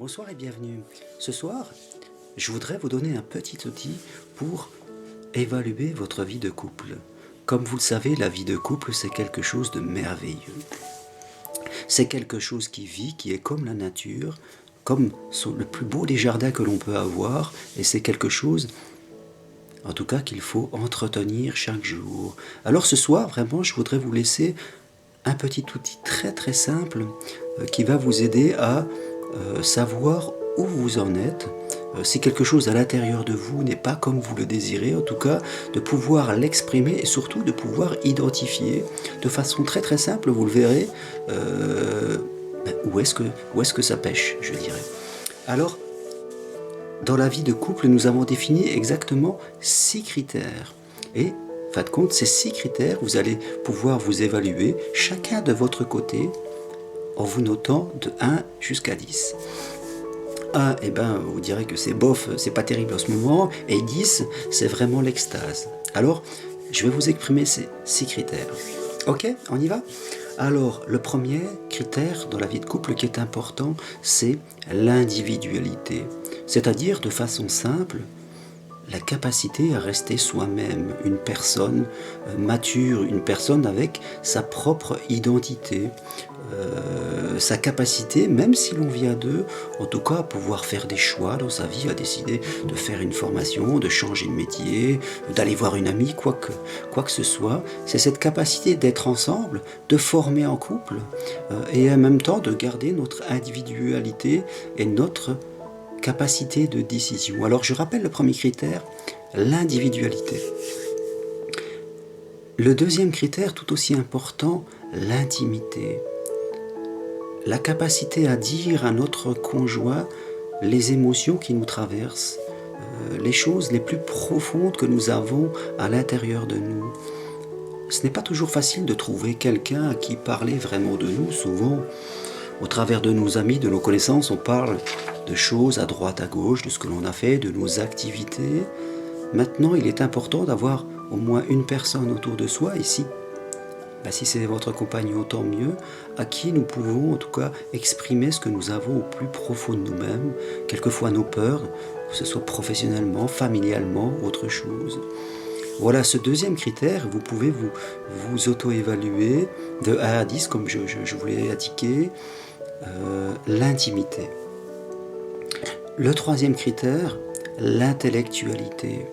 Bonsoir et bienvenue. Ce soir, je voudrais vous donner un petit outil pour évaluer votre vie de couple. Comme vous le savez, la vie de couple, c'est quelque chose de merveilleux. C'est quelque chose qui vit, qui est comme la nature, comme le plus beau des jardins que l'on peut avoir, et c'est quelque chose, en tout cas, qu'il faut entretenir chaque jour. Alors ce soir, vraiment, je voudrais vous laisser un petit outil très très simple qui va vous aider à savoir où vous en êtes, si quelque chose à l'intérieur de vous n'est pas comme vous le désirez, en tout cas de pouvoir l'exprimer et surtout de pouvoir identifier de façon très très simple, vous le verrez, où est-ce que ça pêche, je dirais. Alors, dans la vie de couple, nous avons défini exactement 6 critères. Et, en fin de compte, ces 6 critères, vous allez pouvoir vous évaluer chacun de votre côté en vous notant de 1 jusqu'à 10. 1, eh ben, vous direz que c'est bof, c'est pas terrible en ce moment, et 10, c'est vraiment l'extase. Alors, je vais vous exprimer ces 6 critères. Ok, on y va? Alors, le premier critère dans la vie de couple qui est important, c'est l'individualité. C'est-à-dire, de façon simple, la capacité à rester soi-même, une personne mature, une personne avec sa propre identité, sa capacité, même si l'on vit à deux, en tout cas à pouvoir faire des choix dans sa vie, à décider de faire une formation, de changer de métier, d'aller voir une amie, quoi que ce soit. C'est cette capacité d'être ensemble, de former en couple, et en même temps de garder notre individualité et notre capacité de décision. Alors je rappelle le premier critère, l'individualité. Le deuxième critère, tout aussi important, l'intimité. La capacité à dire à notre conjoint les émotions qui nous traversent, les choses les plus profondes que nous avons à l'intérieur de nous. Ce n'est pas toujours facile de trouver quelqu'un à qui parler vraiment de nous. Souvent, au travers de nos amis, de nos connaissances, on parle de choses à droite, à gauche, de ce que l'on a fait, de nos activités. Maintenant, il est important d'avoir au moins une personne autour de soi, ici. Si c'est votre compagnon, tant mieux, à qui nous pouvons en tout cas exprimer ce que nous avons au plus profond de nous-mêmes, quelquefois nos peurs, que ce soit professionnellement, familialement, autre chose. Voilà ce deuxième critère, vous pouvez vous auto-évaluer de 1 à 10, comme je vous l'ai indiqué, l'intimité. Le troisième critère, l'intellectualité.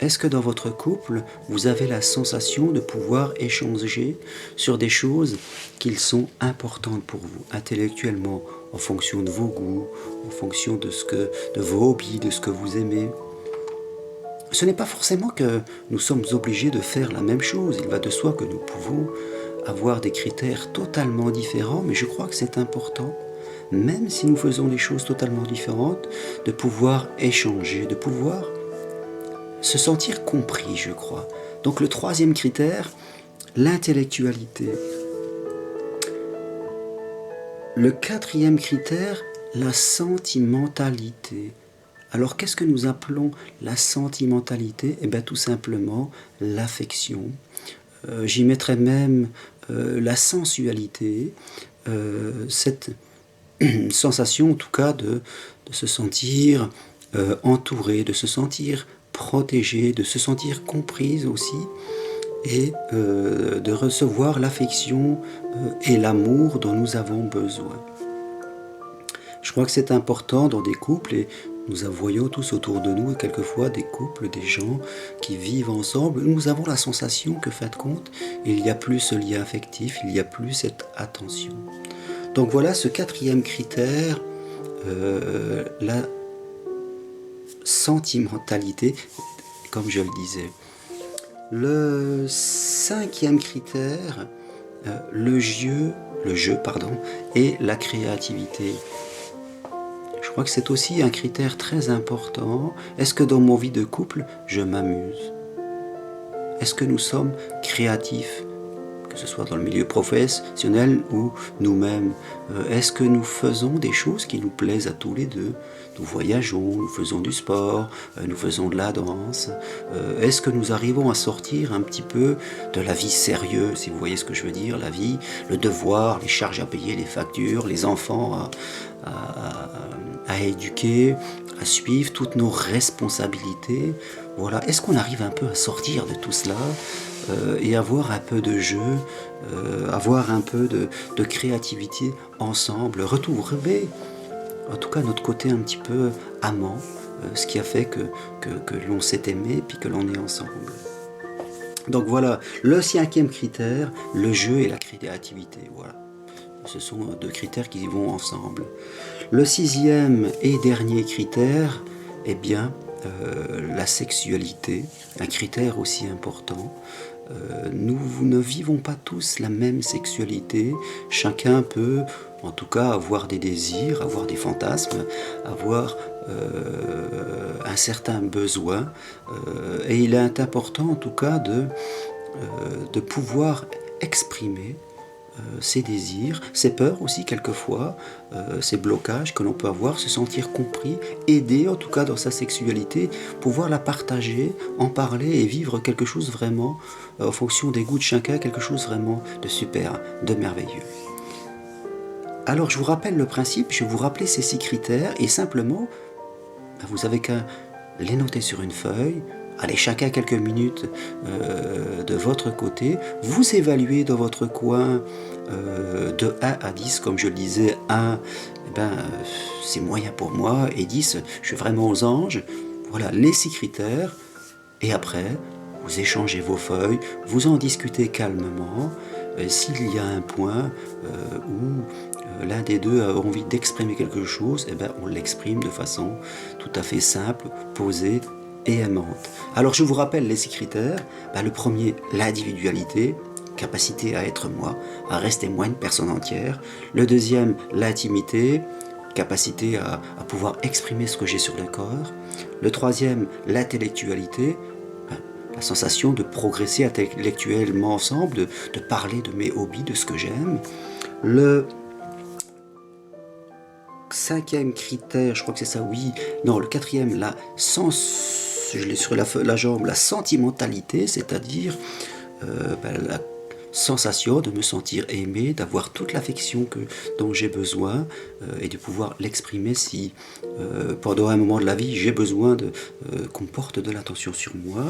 Est-ce que dans votre couple, vous avez la sensation de pouvoir échanger sur des choses qui sont importantes pour vous, intellectuellement, en fonction de vos goûts, en fonction de vos hobbies, de ce que vous aimez? Ce n'est pas forcément que nous sommes obligés de faire la même chose. Il va de soi que nous pouvons avoir des critères totalement différents, mais je crois que c'est important, même si nous faisons des choses totalement différentes, de pouvoir échanger, de pouvoir se sentir compris, je crois. Donc le troisième critère, l'intellectualité. Le quatrième critère, la sentimentalité. Alors qu'est-ce que nous appelons la sentimentalité? Eh bien tout simplement l'affection. J'y mettrais même la sensualité, cette sensation en tout cas de se sentir entouré, de se sentir protégée, de se sentir comprise aussi, et de recevoir l'affection et l'amour dont nous avons besoin. Je crois que c'est important dans des couples, et nous voyons tous autour de nous, et quelquefois des couples, des gens qui vivent ensemble, nous avons la sensation que, fin de compte, il n'y a plus ce lien affectif, il n'y a plus cette attention. Donc voilà ce quatrième critère, la sentimentalité, comme je le disais. Le cinquième critère, le jeu, et la créativité. Je crois que c'est aussi un critère très important. Est-ce que dans mon vie de couple, je m'amuse? Est-ce que nous sommes créatifs? Que ce soit dans le milieu professionnel ou nous-mêmes. Est-ce que nous faisons des choses qui nous plaisent à tous les deux? Nous voyageons, nous faisons du sport, nous faisons de la danse. Est-ce que nous arrivons à sortir un petit peu de la vie sérieuse, si vous voyez ce que je veux dire, la vie, le devoir, les charges à payer, les factures, les enfants à éduquer, à suivre, toutes nos responsabilités. Voilà. Est-ce qu'on arrive un peu à sortir de tout cela et avoir un peu de jeu, avoir un peu de créativité ensemble, retrouver en tout cas notre côté un petit peu amant, ce qui a fait que l'on s'est aimé puis que l'on est ensemble. Donc voilà, le 5e critère, le jeu et la créativité. Voilà. Ce sont 2 critères qui vont ensemble. Le 6e et dernier critère, eh bien, la sexualité, un critère aussi important. Nous ne vivons pas tous la même sexualité. Chacun peut, en tout cas, avoir des désirs, avoir des fantasmes, avoir un certain besoin. Et il est important, en tout cas, de pouvoir exprimer ses désirs, ses peurs aussi quelquefois, ces blocages que l'on peut avoir, se sentir compris, aidé en tout cas dans sa sexualité, pouvoir la partager, en parler et vivre quelque chose vraiment, en fonction des goûts de chacun, quelque chose vraiment de super, de merveilleux. Alors je vous rappelle le principe, je vais vous rappeler ces 6 critères et simplement, vous avez qu'à les noter sur une feuille. Allez, chacun quelques minutes de votre côté, vous évaluez dans votre coin de 1 à 10, comme je le disais, 1, c'est moyen pour moi, et 10, je suis vraiment aux anges. Voilà, les 6 critères, et après, vous échangez vos feuilles, vous en discutez calmement. S'il y a un point où l'un des deux a envie d'exprimer quelque chose, on l'exprime de façon tout à fait simple, posée, et aimante. Alors je vous rappelle les 6 critères. Le premier, l'individualité, capacité à être moi, à rester moi une personne entière. Le deuxième, l'intimité, capacité à pouvoir exprimer ce que j'ai sur le corps. Le troisième, l'intellectualité, la sensation de progresser intellectuellement ensemble, de parler de mes hobbies, de ce que j'aime. Le 5e critère, je crois que c'est ça, oui. Non, le 4e, je l'ai sur la jambe, la sentimentalité, c'est-à-dire la sensation de me sentir aimé, d'avoir toute l'affection dont j'ai besoin et de pouvoir l'exprimer si pendant un moment de la vie j'ai besoin qu'on porte de l'attention sur moi.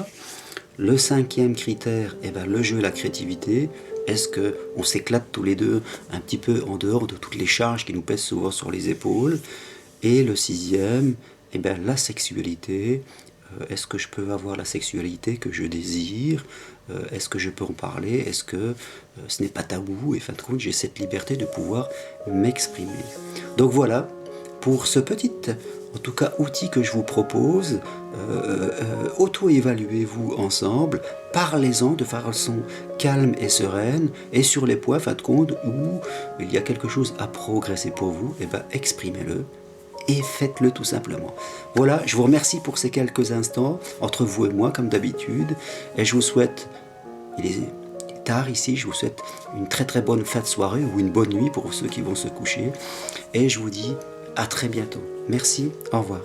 Le 5e critère, le jeu et la créativité. Est-ce qu'on s'éclate tous les deux un petit peu en dehors de toutes les charges qui nous pèsent souvent sur les épaules? Et le 6e, la sexualité. Est-ce que je peux avoir la sexualité que je désire? Est-ce que je peux en parler? Est-ce que ce n'est pas tabou? Et fin de compte, j'ai cette liberté de pouvoir m'exprimer. Donc voilà, pour ce petit, en tout cas, outil que je vous propose, auto-évaluez-vous ensemble, parlez-en de façon calme et sereine, et sur les points, fin de compte, où il y a quelque chose à progresser pour vous, exprimez-le. Et faites-le tout simplement. Voilà, je vous remercie pour ces quelques instants entre vous et moi, comme d'habitude. Et je vous souhaite, il est tard ici, je vous souhaite une très très bonne fin de soirée ou une bonne nuit pour ceux qui vont se coucher. Et je vous dis à très bientôt. Merci, au revoir.